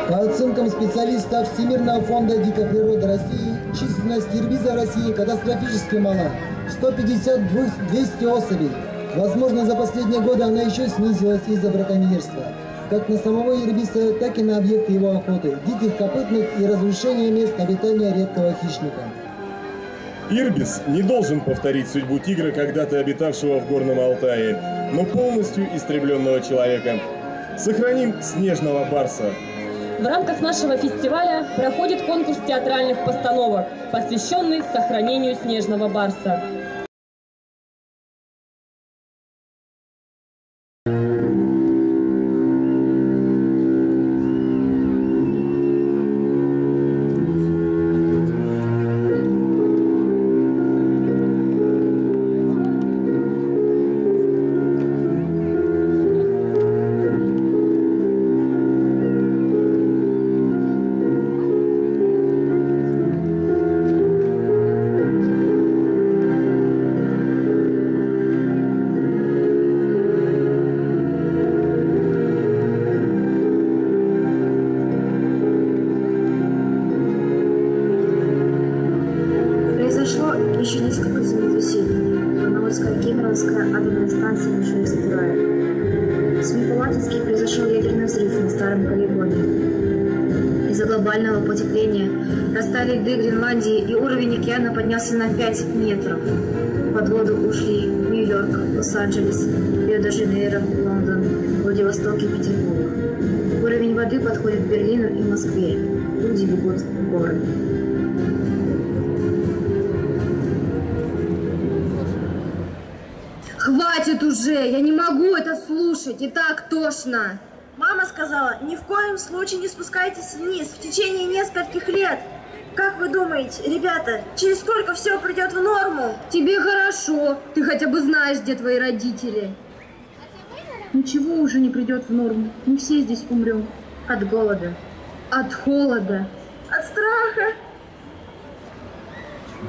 По оценкам специалистов Всемирного фонда дикой природы России, численность ирбиза в России катастрофически мала – 150-200 особей. Возможно, за последние годы она еще снизилась из-за браконьерства, как на самого ирбиса, так и на объекты его охоты, диких копытных и разрушения мест обитания редкого хищника. Ирбис не должен повторить судьбу тигра, когда-то обитавшего в Горном Алтае, но полностью истребленного человеком. Сохраним снежного барса. В рамках нашего фестиваля проходит конкурс театральных постановок, посвященный сохранению снежного барса. Еще несколько землетрясений. Волноводская, Кемеровская атомная станция уже истирает. В Семипалатинске произошел ядерный взрыв на старом полигоне. Из-за глобального потепления растали льды Гренландии, и уровень океана поднялся на 5 метров. Под воду ушли Нью-Йорк, Лос-Анджелес, Рио-де-Жанейро, Лондон, Владивосток и Петербург. Уровень воды подходит к Берлину и Москве. Люди бегут в горы. Хватит уже! Я не могу это слушать! И так тошно! Мама сказала, ни в коем случае не спускайтесь вниз в течение нескольких лет. Как вы думаете, ребята, через сколько все придет в норму? Тебе хорошо. Ты хотя бы знаешь, где твои родители. Ничего уже не придет в норму. Мы все здесь умрем. От голода. От холода. От страха.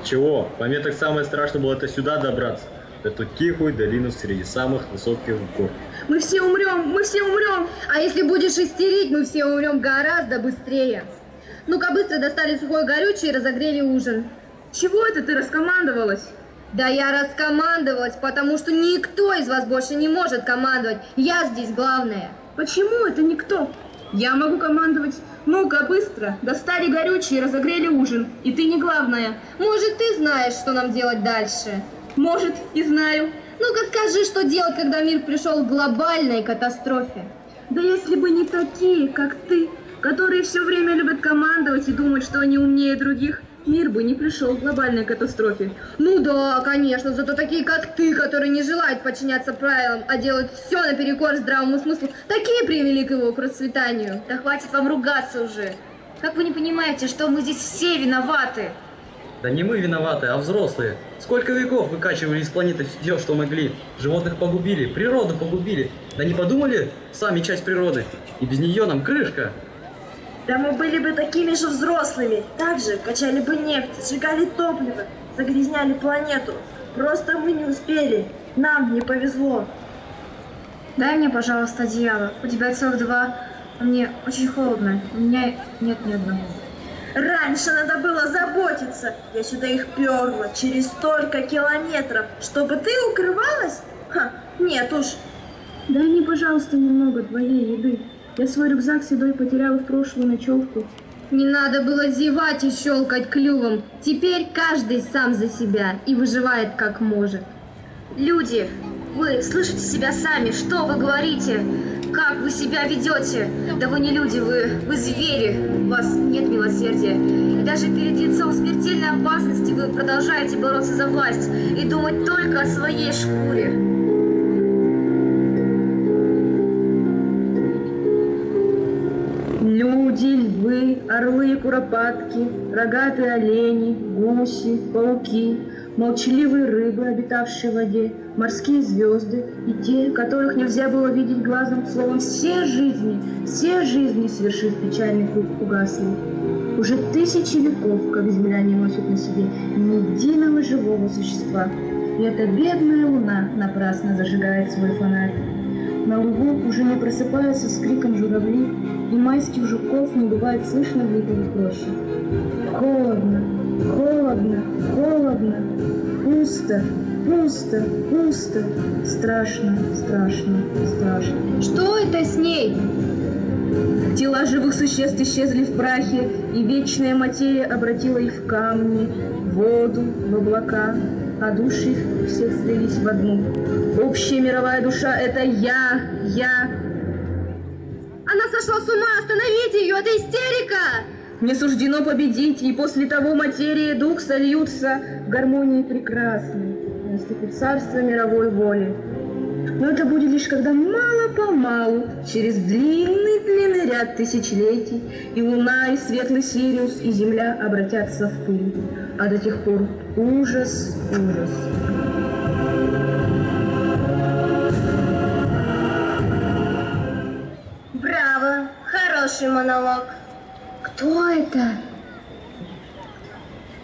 Ничего, по мне так самое страшное было это сюда добраться. Эту тихую долину среди самых высоких гор. Мы все умрем, мы все умрем. А если будешь истерить, мы все умрем гораздо быстрее. Ну-ка быстро достали сухое горючее и разогрели ужин. Чего это ты раскомандовалась? Да я раскомандовалась, потому что никто из вас больше не может командовать. Я здесь главная. Почему это никто? Я могу командовать. Ну-ка, быстро. Достали горючее и разогрели ужин. И ты не главная. Может, ты знаешь, что нам делать дальше? Может, и знаю. Ну-ка скажи, что делать, когда мир пришел к глобальной катастрофе? Да если бы не такие, как ты, которые все время любят командовать и думать, что они умнее других, мир бы не пришел к глобальной катастрофе. Ну да, конечно, зато такие, как ты, которые не желают подчиняться правилам, а делают все наперекор здравому смыслу, такие привели к его процветанию. Да хватит вам ругаться уже. Как вы не понимаете, что мы здесь все виноваты? Да не мы виноваты, а взрослые. Сколько веков выкачивали из планеты все, что могли. Животных погубили, природу погубили. Да не подумали, сами часть природы. И без нее нам крышка. Да мы были бы такими же взрослыми. Также качали бы нефть, сжигали топливо, загрязняли планету. Просто мы не успели. Нам не повезло. Дай мне, пожалуйста, одеяло. У тебя целых 2, а мне очень холодно. У меня нет ни одного. Раньше надо было заботиться. Я сюда их перла через столько километров. Чтобы ты укрывалась? Ха, нет уж. Дай мне, пожалуйста, немного твоей еды. Я свой рюкзак с едой потеряла в прошлую ночевку. Не надо было зевать и щелкать клювом. Теперь каждый сам за себя и выживает как может. Люди, вы слышите себя сами? Что вы говорите? Как вы себя ведете? Да вы не люди, вы звери. У вас нет милосердия. И даже перед лицом смертельной опасности вы продолжаете бороться за власть и думать только о своей шкуре. Люди, львы, орлы и куропатки, рогатые олени, гуси, пауки, молчаливые рыбы, обитавшие в воде, морские звезды и те, которых нельзя было видеть глазом, словом, все жизни, свершив печальный круг, угасли. Уже 1000 веков, как земля не носит на себе ни единого живого существа, и эта бедная луна напрасно зажигает свой фонарь. На лугу уже не просыпаются с криком журавли, и майских жуков не бывает слышно в липовых рощах. Холодно, холодно, холодно, пусто, пусто, пусто, страшно, страшно, страшно. Что это с ней? Тела живых существ исчезли в прахе, и вечная материя обратила их в камни, в воду, в облака, а души их все слились в одну. Общая мировая душа — это я. Она сошла с ума, остановите ее, это истерика! Мне суждено победить, и после того материя и дух сольются в гармонии прекрасной, наступит царство мировой воли. Но это будет лишь когда мало-помалу, через длинный ряд тысячелетий, и луна, и светлый Сириус, и земля обратятся в пыль. А до тех пор ужас, ужас. Браво! Хороший монолог. Кто это?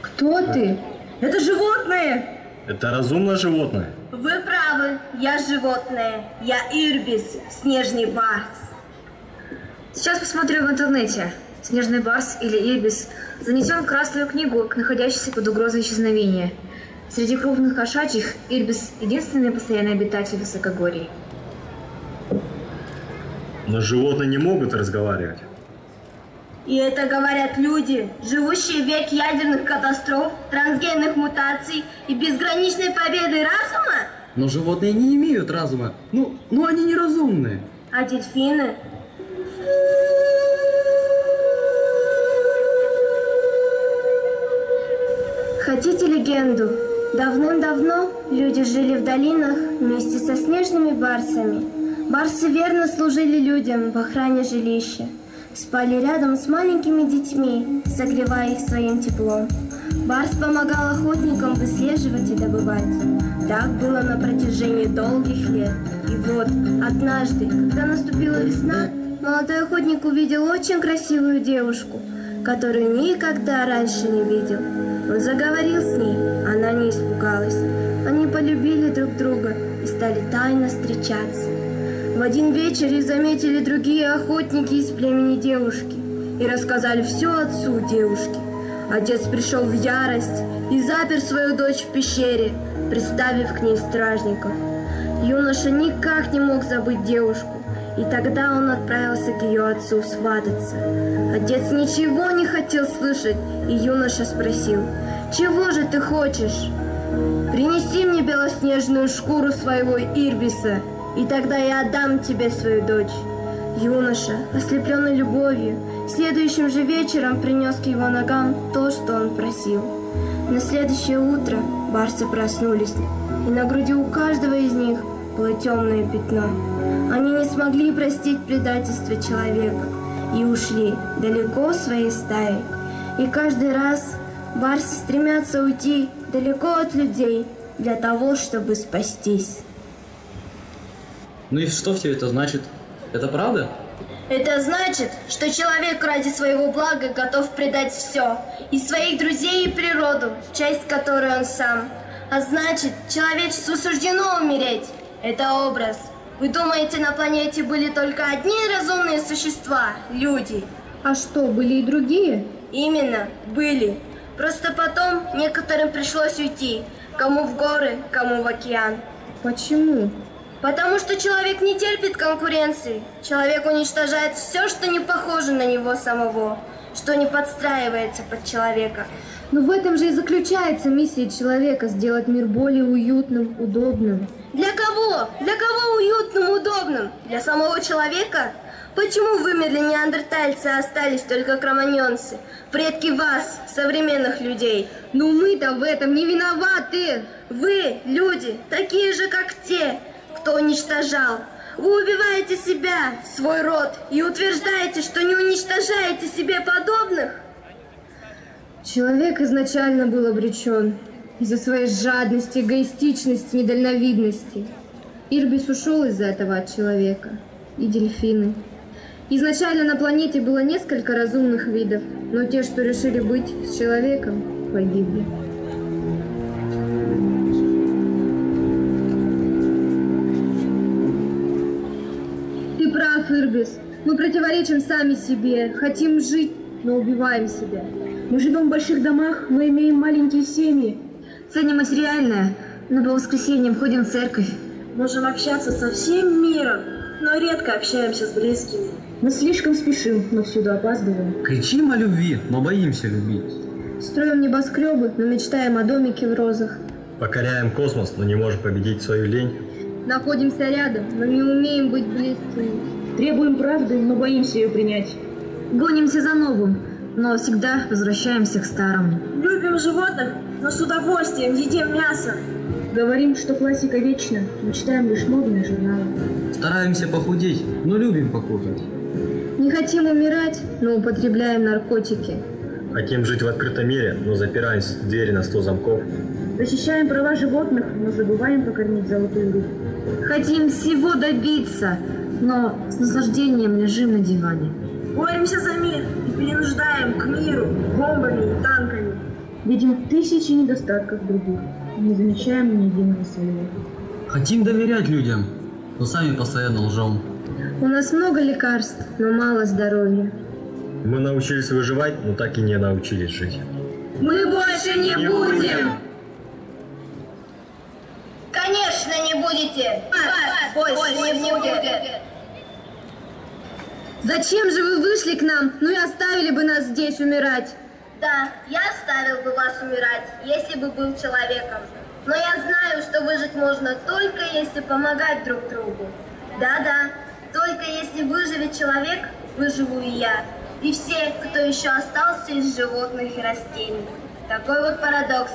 Кто ты? Это животное! Это разумное животное. Вы правы, я животное. Я Ирбис, снежный барс. Сейчас посмотрю в интернете. Снежный барс или Ирбис занесен в Красную книгу, находящуюся под угрозой исчезновения. Среди крупных кошачьих Ирбис – единственный постоянный обитатель высокогорий. Но животные не могут разговаривать. И это говорят люди, живущие в век ядерных катастроф, трансгенных мутаций и безграничной победы разума? Но животные не имеют разума. Ну они неразумные. А дельфины? Хотите легенду? Давным-давно люди жили в долинах вместе со снежными барсами. Барсы верно служили людям в охране жилища. Спали рядом с маленькими детьми, согревая их своим теплом. Барс помогал охотникам выслеживать и добывать. Так было на протяжении долгих лет. И вот, однажды, когда наступила весна, молодой охотник увидел очень красивую девушку, которую никогда раньше не видел. Он заговорил с ней, она не испугалась. Они полюбили друг друга и стали тайно встречаться. В один вечер их заметили другие охотники из племени девушки и рассказали все отцу девушки. Отец пришел в ярость и запер свою дочь в пещере, приставив к ней стражников. Юноша никак не мог забыть девушку, и тогда он отправился к ее отцу свататься. Отец ничего не хотел слышать, и юноша спросил: «Чего же ты хочешь?» «Принеси мне белоснежную шкуру своего Ирбиса, и тогда я отдам тебе свою дочь». Юноша, ослепленный любовью, следующим же вечером принес к его ногам то, что он просил. На следующее утро барсы проснулись, и на груди у каждого из них было темное пятно. Они не смогли простить предательство человека и ушли далеко своей стаей. И каждый раз барсы стремятся уйти далеко от людей для того, чтобы спастись. Ну и что все это значит? Это правда? Это значит, что человек ради своего блага готов предать все, и своих друзей, и природу, часть которой он сам. А значит, человечеству суждено умереть. Это образ. Вы думаете, на планете были только одни разумные существа, люди? А что, были и другие? Именно, были. Просто потом некоторым пришлось уйти. Кому в горы, кому в океан. Почему? Потому что человек не терпит конкуренции. Человек уничтожает все, что не похоже на него самого, что не подстраивается под человека. Но в этом же и заключается миссия человека – сделать мир более уютным, удобным. Для кого? Для кого уютным, удобным? Для самого человека? Почему вымерли неандертальцы, а остались только кроманьонцы? Предки вас, современных людей. Но мы-то в этом не виноваты. Вы, люди, такие же, как те, кто уничтожал. Вы убиваете себя, свой род, и утверждаете, что не уничтожаете себе подобных? Человек изначально был обречен из-за своей жадности, эгоистичности, недальновидности. Ирбис ушел из-за этого от человека. И дельфины. Изначально на планете было несколько разумных видов, но те, что решили быть с человеком, погибли. Ирбис, мы противоречим сами себе, хотим жить, но убиваем себя. Мы живем в больших домах, но имеем маленькие семьи. Ценим материальное, но по воскресеньям ходим в церковь. Можем общаться со всем миром, но редко общаемся с близкими. Мы слишком спешим, но всюду опаздываем. Кричим о любви, но боимся любить. Строим небоскребы, но мечтаем о домике в розах. Покоряем космос, но не можем победить свою лень. Находимся рядом, но не умеем быть близкими. Требуем правды, но боимся ее принять. Гонимся за новым, но всегда возвращаемся к старому. Любим животных, но с удовольствием едим мясо. Говорим, что классика вечна, но читаем лишь модные журналы. Стараемся похудеть, но любим покушать. Не хотим умирать, но употребляем наркотики. Хотим жить в открытом мире, но запираем двери на 100 замков. Защищаем права животных, но забываем покормить золотую рыбу. Хотим всего добиться, но с наслаждением лежим на диване. Боремся за мир и принуждаем к миру бомбами и танками. Видим тысячи недостатков других, не замечаем ни единого своего. Хотим доверять людям, но сами постоянно лжем. У нас много лекарств, но мало здоровья. Мы научились выживать, но так и не научились жить. Мы больше не будем! Конечно, не будете! Вас больше не будет! Зачем же вы вышли к нам, ну и оставили бы нас здесь умирать? Да, я оставил бы вас умирать, если бы был человеком. Но я знаю, что выжить можно только если помогать друг другу. Да-да, только если выживет человек, выживу и я. И все, кто еще остался из животных и растений. Такой вот парадокс.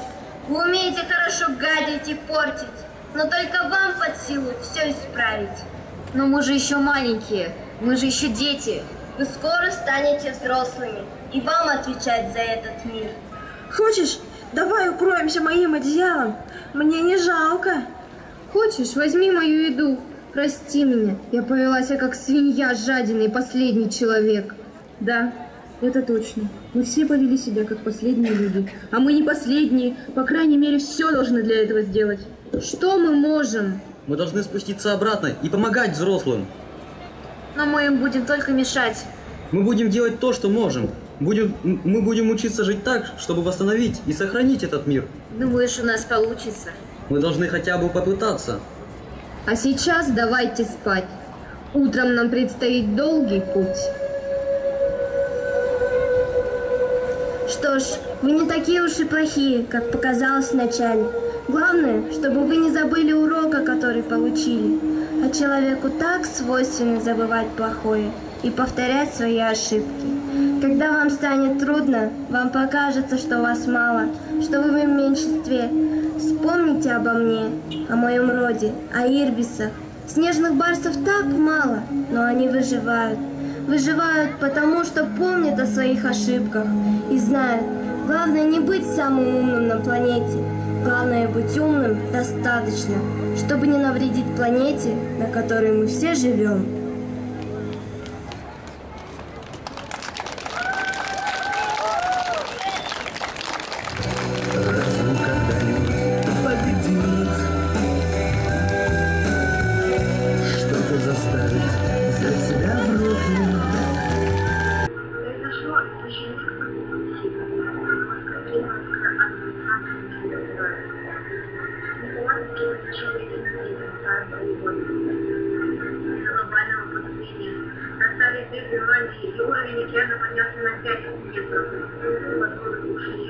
Вы умеете хорошо гадить и портить, но только вам под силу все исправить. Но мы же еще маленькие, мы же еще дети. Вы скоро станете взрослыми, и вам отвечать за этот мир. Хочешь, давай укроемся моим одеялом? Мне не жалко. Хочешь, возьми мою еду. Прости меня, я повела себя как свинья, жадина и последний человек. Да, это точно. Мы все повели себя как последние люди. А мы не последние. По крайней мере, все должны для этого сделать. Что мы можем? Мы должны спуститься обратно и помогать взрослым. Но мы им будем только мешать. Мы будем делать то, что можем. Мы будем учиться жить так, чтобы восстановить и сохранить этот мир. Думаешь, у нас получится? Мы должны хотя бы попытаться. А сейчас давайте спать. Утром нам предстоит долгий путь. Что ж, вы не такие уж и плохие, как показалось вначале. Главное, чтобы вы не забыли урока, который получили. А человеку так свойственно забывать плохое и повторять свои ошибки. Когда вам станет трудно, вам покажется, что вас мало, что вы в меньшинстве. Вспомните обо мне, о моем роде, о ирбисах. Снежных барсов так мало, но они выживают. Выживают потому, что помнят о своих ошибках и знают, главное не быть самым умным на планете. Главное быть умным достаточно, чтобы не навредить планете, на которой мы все живем. Разум когда-нибудь победит, что-то заставить взять себя в руки. Произошло глобального потепления. Настали 2 Германии, и уровень океана поднялся на 5 метров. Возможно, ушли.